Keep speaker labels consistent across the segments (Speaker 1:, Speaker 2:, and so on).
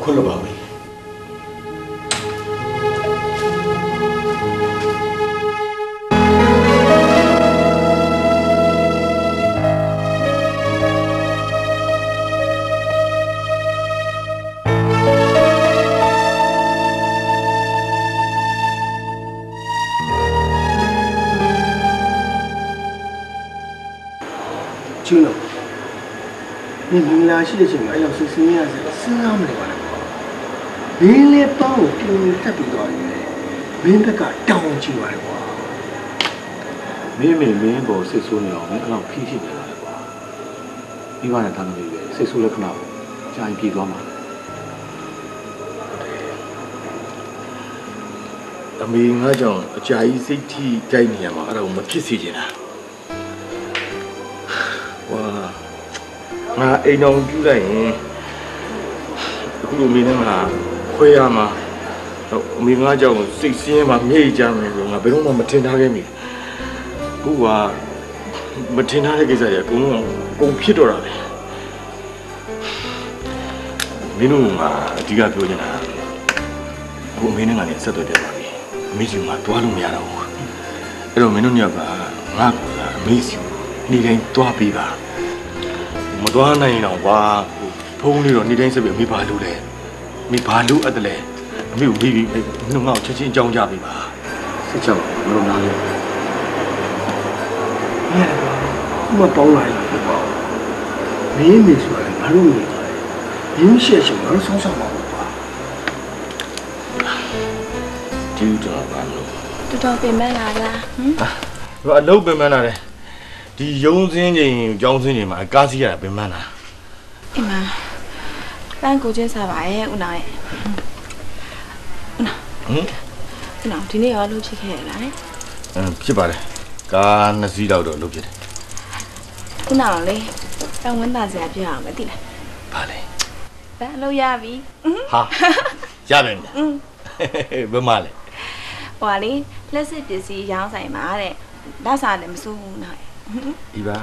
Speaker 1: ခွင့်လွှတ်ပါမယ်ကျင်းတော့你明来是的情况，要是什么样子，身上没得完了。明来帮我丢特别多的，明白个当起完了哇。明个谁说了，明个脾气的来哇。你晚上他们那边谁说了可能家一批多嘛？
Speaker 2: 明个讲家一身体概念嘛，那我们必须的啦。哇。အိမ်တော်ပြုလိုက်ရင်အခုလိုမင်းနဲ့ငါခွဲရမှာအမေငါကြောင့်စိတ်ဆင်းရဲမှမြေ့ကြမယ်လို့ငါဘယ်တော့မှမထင်ထားခဲ့မိဘူးကမထင်ထားတဲ့ကိစ္စတွေအကုန်ဖြစ်တော့တာပဲမင်းတို့ကအဓိကပြောချင်တာအခုအမေနဲ့ငါနဲ့ဆက်သွယ်ပြပါပြီအမေစီကတွားလို့မရတော့ဘူးအဲ့တော့မင်းတို့ညကငါကအမေစီနေတိုင်းတွားပေးပါမတော်နိုင်တော့ကွာဖုန်းလေးတော့နေ့တိုင်းဆက်ပြီးအမေဘာလုပ်လဲအမေဘာလုပ်အပ်တယ်လဲအမေကိုပြီးပြီးမင်းငါ့ကိုချက်ချင်းအကြောင်းကြားပေးပါစစ်ချောင်းမလို့နားလေ
Speaker 1: မပေါင်းလိုက်ဘူးပေါ့မင်းမေဆိုရင်ဘာလို့နေလဲမင်းရှက်ရှုံတော့ဆောင်းဆောင်ပါဘူးကွာ
Speaker 2: ဒီတော့ဘာလို့
Speaker 3: တော်ပင်မလာလား
Speaker 2: ဟမ်အလုပ်ပင်မလာတယ်ဒီရုံးစင်းချိန်ကြောင်းစင်းချိန်မှာကားစီးရတာပင်မလား
Speaker 3: အမလမ်းကိုချင်းစားပါရဲ့ဦးနာရဲ့ဦးနာဦးနာဒီနေ့ရောလုပ်ဖြစ်ခဲ့ရလား
Speaker 2: ဖြစ်ပါတယ်ကား2စီးလောက်တော့လုပ်ဖြစ်တယ်
Speaker 3: ဦးနာလေတောင်းဝင်းသားစရာပြအောင်မသိလား
Speaker 2: ဘာလဲ
Speaker 3: ဘာလို့ရပြီ
Speaker 2: ဟာရပြီဘယ်မှာလဲ
Speaker 3: ဟိုကလေလက်စစ်ပစ္စည်းရောင်းဆိုင်မှာတဲ့လက်စားလည်းမစိုးဘူးနာရဲ့
Speaker 2: ဤပါ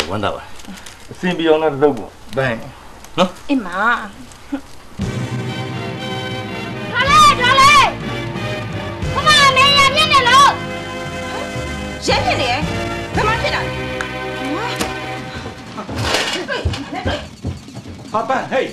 Speaker 2: ဝမ်းသာပါအစင်ပြောင်းတော့လုပ်ပေါ့ဘန်းနော်
Speaker 3: အမထားလေခမနေရပြင်းနေလို့ရဲဖြစ်နေဘယ်မှာဖြစ်တာလဲ
Speaker 2: ဟာပန်းဟေး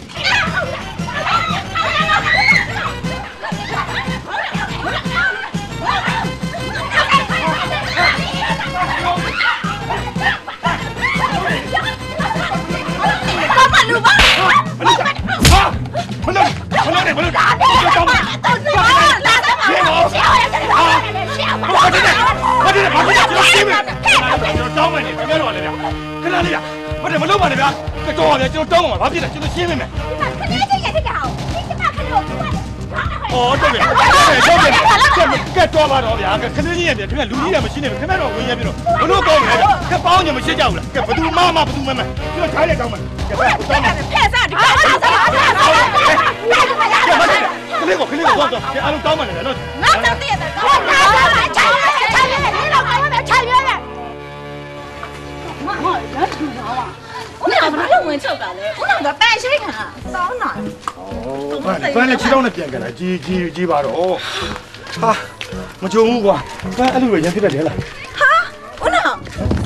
Speaker 2: တောင်းမယ်နေခင်ဗျားတို့ကလည်းဗျာခဏလေးဗျာမလုပ်ပါနဲ့ဗျာတော်ပါဗျာကျွန်တော်တောင်းပါဘာဖြစ်လဲကျွန်တော်ရှင်းပေးမယ်
Speaker 3: ခလေးချင်းရတဲ့ကောင်ဒီကခလေးကို
Speaker 2: အော်တော်ပြီကဲတော်ပါတော့ဗျာခလေးချင်းရပြီခင်ဗျာလူကြီးရမရှိနေဘူးခင်ဗျားတို့ဝင်ရပြီတော့ဘလို့ကောင်းလဲကဲပေါင်းညမရှိကြဘူးလားကဲဘသူမဘသူမမကျွန်တော်ခြိုင်းလိုက်တောင်းမယ်ကဲတောင်းမယ်
Speaker 3: ဖက်စားဒီဖက်စား
Speaker 2: ခလေးကိုတော့ကဲအားလုံးတောင်းမယ်နော်
Speaker 3: နောက်တော့တည့်ရတယ်တော့ခြိုင်းရဲခြိုင်းရဲဒီလောက်ပါမယ်ခြိုင်းရဲမရထူပါပါဦးနာဘာလို့ဝင်ချုပ်တာလဲဦးနာကပန်ရှိခါတောင်းတာ
Speaker 2: ဖန်နဲ့ခြေထောက်နဲ့ပြန်ကန်တာကြီးပါတော့ဟာမကြုံဘူးကွာဖန်အဲ့လိုပဲရန်ဖြစ်တတ်တယ်လား
Speaker 3: ဟာဦးနာ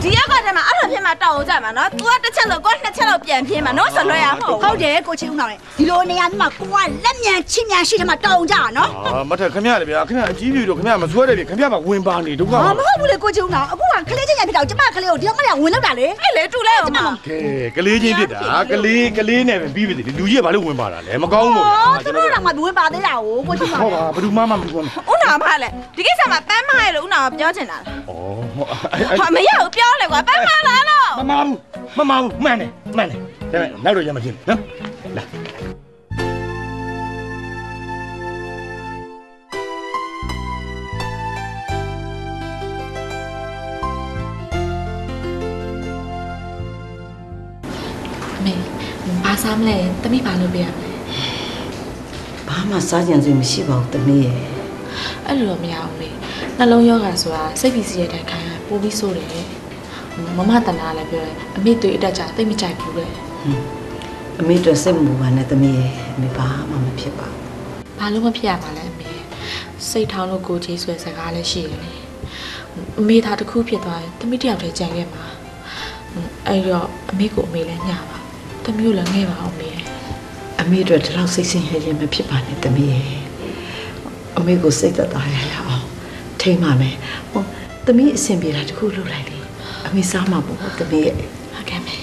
Speaker 3: ဒီရောက်ကတည်းကအဲ့လိုဖြစ်မှတောင်းအောင်ကြမှာနော် तू ကတစ်ချက်လို့ကိုနှစ်ချက်လို့ပြန်ပြင်းမှာနော်ဆိုလွှဲရမဟုတ်
Speaker 4: ဟုတ်တယ်ကိုချင်းဦးနာလေဒီလိုနေရာမှာကိုကလက်မြန်ချင်းမြန်ရှိတယ်မှာတောင်းကြနော်
Speaker 2: မထက်ခင်ဗျာလေဗျာခင်ဗျာအကြီးပြီတော့ခင်ဗျာမဆွဲတယ်လေခင်ဗျာမှာဝင်ပါနေဒုက္ခ
Speaker 4: မဟုတ်ဘူးလေကိုချင်းဦးနာအခုကကလေးချင်းရဖြစ်တော့ကျမကလေးကိုဒီတော့မရဝင်လောက်တာလေ
Speaker 3: အဲ့လေတူလဲဟိုမှာ
Speaker 2: ကလေးချင်းဖြစ်တာကလေးနဲ့ပဲပြီးပြီလူကြီးကဘာလို့ဝင်ပါတာလဲမကောင်းဘူး
Speaker 4: ကျွန်တော်တို့ကဝင်ပါသေးတာကိုကိုချင်း
Speaker 2: ဟုတ်ပါဘယ်သူမှမဘူး
Speaker 3: ဦးနာမလဲဒီကိစ္စမှာပန်းမရဲလို့ဦးနာကပြောချင်တာလားဟာမရဘူးပြောလေကွာပန်းမလားလို့
Speaker 2: မမဘူးမှန်တယ်ဒါပေမဲ့နောက်တော့ရမဖြစ်နော်လာ
Speaker 3: မေဘာစားမလဲတမိဘာလုပ်ပြရမလဲ
Speaker 5: ဘာမှစားကြံစိမရှိပါဘူးတမီးရဲ့
Speaker 3: အဲ့လိုတော့မရဘူးလေနှလုံးယောဂဆိုတာစိတ်ပီစီရဲ့တိုင်ခံပိုပြီးဆိုးတယ်မမတနာလည်းပြောတယ်အမေတွေ့အတက်ကြသိမကြိုက်ဘူးလေ
Speaker 5: အ အမေတို့စိတ်မပူပါနဲ့သမီးရဲ့အမေဘာမှမဖြစ်ပါဘူး
Speaker 3: ဘာလို့မဖြစ်ရပါလဲအမေစိတ်ထောင်းလို့ကိုကြီးဆွဲစကားလည်းရှိတယ်လေအမေသားတစ်ခုဖြစ်သွားရင်သမီးတယောက်တည်းကြံခဲ့မှာအဲ့တော့အမေကိုအမေလည်းညပါသမီးကိုလည်းငဲပါအောင်မေ
Speaker 5: အမေတို့ဒီလောက်စိတ်ဆင်းရဲခြင်းမဖြစ်ပါနဲ့သမီးရဲ့အမေကိုစိတ်သက်သာရအောင်ထိမ့်ပါမယ်ဟုတ်သမီးအဆင်ပြေတာတခုလုပ်လိုက်လေအမေစားမှာပေါ့သမီးရဲ့
Speaker 3: ဟုတ်ကဲ့မေ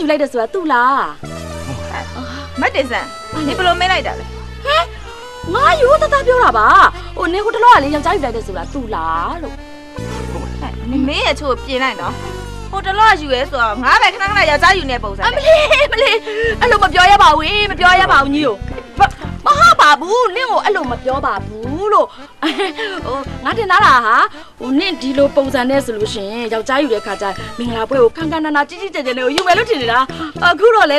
Speaker 6: ယူလိုက်တယ်ဆိုတာသူ့လား
Speaker 3: မတ်တေဆန်နေဘယ်လိုမဲလိုက်တာလဲ
Speaker 6: ဟဲ့ငါယူတသားပြောတာပါဟိုနေဟိုတလောကလေယောက်ျားယူလိုက်တယ်ဆိုတာသူ့လားလို့
Speaker 3: နေမင်းရဲ့ချို့ပြင်လိုက်နော်ဟိုတလောကယူရဲဆိုတော့ငါပဲခဏခဏယောက်ျားယူနေပုံစံ
Speaker 6: မလေးအဲ့လိုမပြောရပါဘူးမပြောရပါဘူးညီကိုမဟုတ်ပါဘူးနင့်ကိုအဲ့လိုမပြောပါဘူးလို့ဟိုငါတင်လာတာဟာဟိုနင့်ဒီလိုပုံစံနဲ့ဆိုလို့ရှိရင်ယောက်ျားယူတဲ့ခါကျမင်္ဂလာပွဲကိုခန်းခန်းနာနာကြီးကြီးကျယ်ကျယ်လေးကိုယူမယ်လို့ထင်နေတာအခုတော့လေ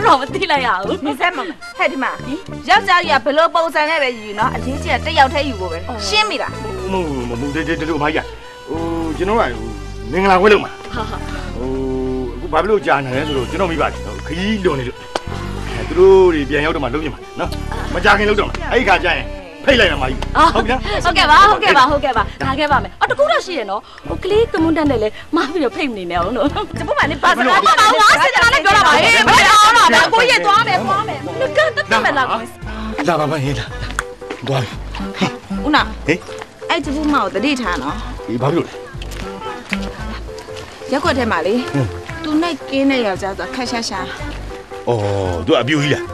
Speaker 6: တော့မသိလိုက်ရဘူး
Speaker 3: နေစက်မမဟဲ့ဒီမှာယောက်ျားကြီးကဘယ်လိုပုံစံနဲ့ပဲယူနော်အချင်းချင်းတက်ရောက်ထဲယူဖို့ပဲရှင်းပြီလား
Speaker 2: မဟုတ်ဒီလိုဘာကြီးဟိုကျွန်တော်ကမင်္ဂလာပွဲလုပ်မှာဟိုအခုဘာဖြစ်လို့ကြာနေလဲဆိုတော့ကျွန်တော်မိပါတယ်ခကြီးလွန်နေလို့သူတို့တွေပြန်ရောက်တော့မှလုံးပြမှာနော်မကြခင်လုံးတော့အဲ့ဒီခါကျရင်ဖိတ်လိုက်ရမှာကြီးဟုတ်ပြီလား
Speaker 6: ဟုတ်ကဲ့ပါဒါခဲ့ပါမယ်တကူတော့ရှိရနော်ဟိုကလေးကမွန်းတန်းနဲ့လေမပြီးတော့ဖိတ်မနေနဲ့အောင်လို့
Speaker 3: ကျမမနဲ့ပါစကား
Speaker 6: ပါပါငါစစ်တာလည်းပြောတာပါဟေးမအောင်တော့ကိုရဲ့သွားမယ်ငကတက်တက်မလား
Speaker 2: လာပါဟေးလာသွားပြီ
Speaker 3: ဦးနာဟေးအဲ့ကျမမောင်တတိထားနော်
Speaker 2: ဒီဘာဖြစ်လို့လဲ
Speaker 3: ရက်ွက်ထဲမှာလေသူနဲ့ကင်းနဲ့ယောက်ျားဆိုခက်ရှာရှာ
Speaker 2: အော်သူအပြူကြီးလား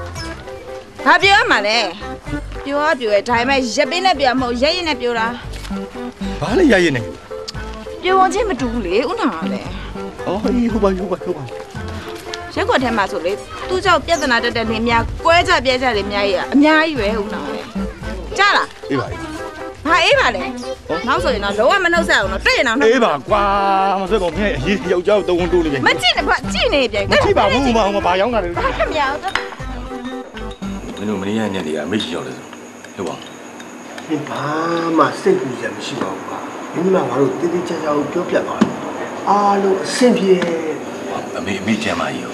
Speaker 3: ဘာပြောရမှာလဲပြောရပြောရဲဒါပေမဲ့ရက်ပင်းနဲ့ပြောမဟုတ်ရက်ရင်နဲ့ပြောတာ
Speaker 2: ဘာလဲရက်ရင်နဲ့
Speaker 3: ပြောဝင်ချင်းမတူဘူးလေဦးနာကလည်း
Speaker 2: အော်ဟုတ်ပါရက်ွ
Speaker 3: က်ထဲမှာဆိုလေသူ့ကြောင့်ပြဿနာတက်တဲ့နေများကွဲကြပြဲကြတွေအများကြီးပဲဦးနာကလည်းကြားလား
Speaker 2: အေးပါ
Speaker 3: ဟာအေးပါလေနောက်ဆိုရင်တော့လုံးဝမနှုတ်ဆက်အောင်တော့တွေ့ရင်တော့
Speaker 2: အေးပါကွာမဆွဲကုန်ဖဲအရေးယောက်ျားတုံးတိုးလေးပဲ
Speaker 3: မကြည့်နဲ့ဗျကြည့်နေပြန်
Speaker 2: မကြည့်ပါဘူးမဘာရောက်တာလဲ
Speaker 3: ဘာခမရတော့
Speaker 2: မင်းတို့မင်းရညနေကအမေကြီးရောက်လဲဆိုဟုတ်ပါ
Speaker 1: ဒီဘာမှစိတ်ကူးရမရှိပါဘူးကွာမိမငါတို့တည်တည်ချာချာပြောပြသွားတယ်အားလုံးအဆင်ပြေ
Speaker 2: အမေကျမ်းပါကြီး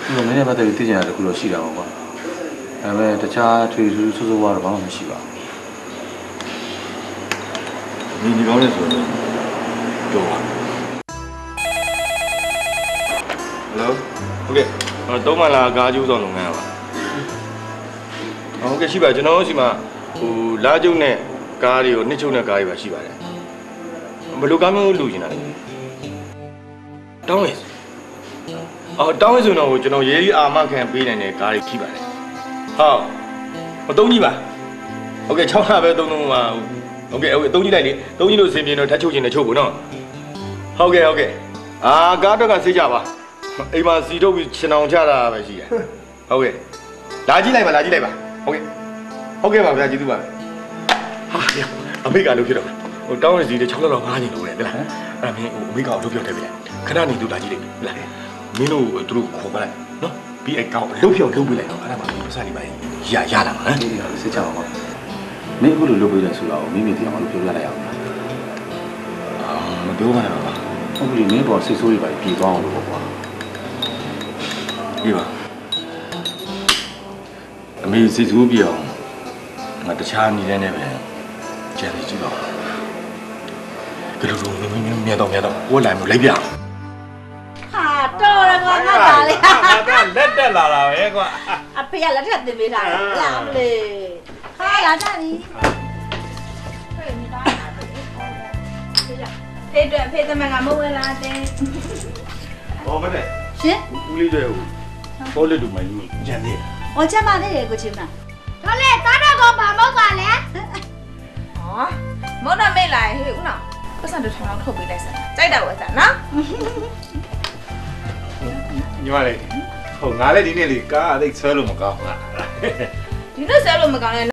Speaker 7: ဒီလိုမင်းနဲ့ပတ်သက်ပြီးသိချင်တာတခုတော့ရှိတာပေါ့ကွာဒါပေမဲ့တခြားထွေထူးဆိုးဆိုးဝါးတော့ဘာမှမရှိပါ
Speaker 2: ဘူးဒီကောင်းလဲဆိုတော့ပြောပါဟယ်လိုဟုတ်ကဲ့တော့မှလာကားကျိုးဆောင်လုပ်ငန်းပါဟုတ်ကဲ့ရှိပါကျွန်တော်တို့စီမှာဟိုလာကျုံနဲ့ကားတွေကိုနှစ်ချုပ်နဲ့ကားတွေပါရှိပါတယ်ဘယ်လိုကားမျိုးလူချင်တာလဲတောင်းရတောင်းရဆိုတော့ကျွန်တော်ရေးကြီးအာမခံပေးနိုင်တဲ့ကားတွေရှိပါတယ်ဟုတ်သုံးကြီးပါဟုတ်ကဲ့6လပဲသုံးပါဟုတ်ကဲ့သုံးကြီးလိုက်လေသုံးကြီးလို့စင်ပြင်းတော့ထပ်ချုပ်ချင်တယ်ချုပ်ဖို့နော်ဟုတ်ကဲ့ကားတော့ကစိတ်ကြပါအိမ်မှာစီထုတ်ပြီးခြံအောင်ချတာပဲရှိတယ်ဟုတ်ကဲ့လာကြည့်လိုက်ပါဟုတ်ကဲ့ပါဗျာကျေးဇူးပါဟာအမေကလို့ဖြစ်တော့ဟိုတောင်းရစီတဲ့6လောက်ငားနေလို့လေဟဲ့လားအဲ့ဒါမင်းဟိုအမေကအလုပ်ပြောတယ်ဗျာခဏနေသူလာကြည့်လိုက်ဟဲ့လားမင်းတို့သူတို့ခေါ်ပါလိုက်နော်ပြီးအကောင်လှုပ်ဖြောင်းလုပ်ပြလိုက်တော့အဲ့ဒါမှပတ်စံနေပါရလာမှာဟမ်
Speaker 7: စိတ်ချပါပါမင်းအခုလိုလုပ်ပေးတယ်ဆိုတော့မိမိတရားမလို့ပြောပြလိုက်အောင်
Speaker 2: မပြောပါနဲ့ပါ
Speaker 7: ဟုတ်ပြီမင်းပေါ်စိတ်ဆိုးတွေပါပြေသွားအောင်လို့ပေါ့ကွာ
Speaker 2: ဒီပါအမေစိတ်ဆိုးပြေအောင်ငါတခြားနေတဲ့နဲ့ပဲကြံနေကြည့်ပါကလေးတို့မြတ်တော့ဝက်လိုက်မလိုက်ပြ
Speaker 6: ဟာတော်ရကွာငါသားလေး
Speaker 2: ဟာလက်တက်လာတာပဲကွာ
Speaker 6: အဖေကလက်ထက်တင်ပေးတာလာမလေးဟာလာကြပြီ
Speaker 3: ဖေးတွေ့ဖေးသမန်ကမဝင်လာတဲ့
Speaker 2: ဟောမတဲ့
Speaker 6: ရှင်
Speaker 2: ဦးလေးတဲ့ဟိုလက်တူမယူကြံသေးတယ်
Speaker 6: ဟောချက်ပါသေးတယ်ကိုချင်းမ
Speaker 4: ဒါလေတားတော့ကဘာမောက်ပါလဲ
Speaker 3: ဟောမောဒမေးလိုက်ဟေးဦးနော်ပတ်စံတစ်ထောင်လောက်ထုတ်ပေးလိုက်စမ်းကြိုက်တာဝယ်စမ်းနော်
Speaker 2: ညီမလေးဟိုငါလည်းဒီနေ့လေကားအသိဆွဲလို့မကောင်းဘူး
Speaker 3: ဒီနေ့ဆွဲလို့မကောင်းလဲ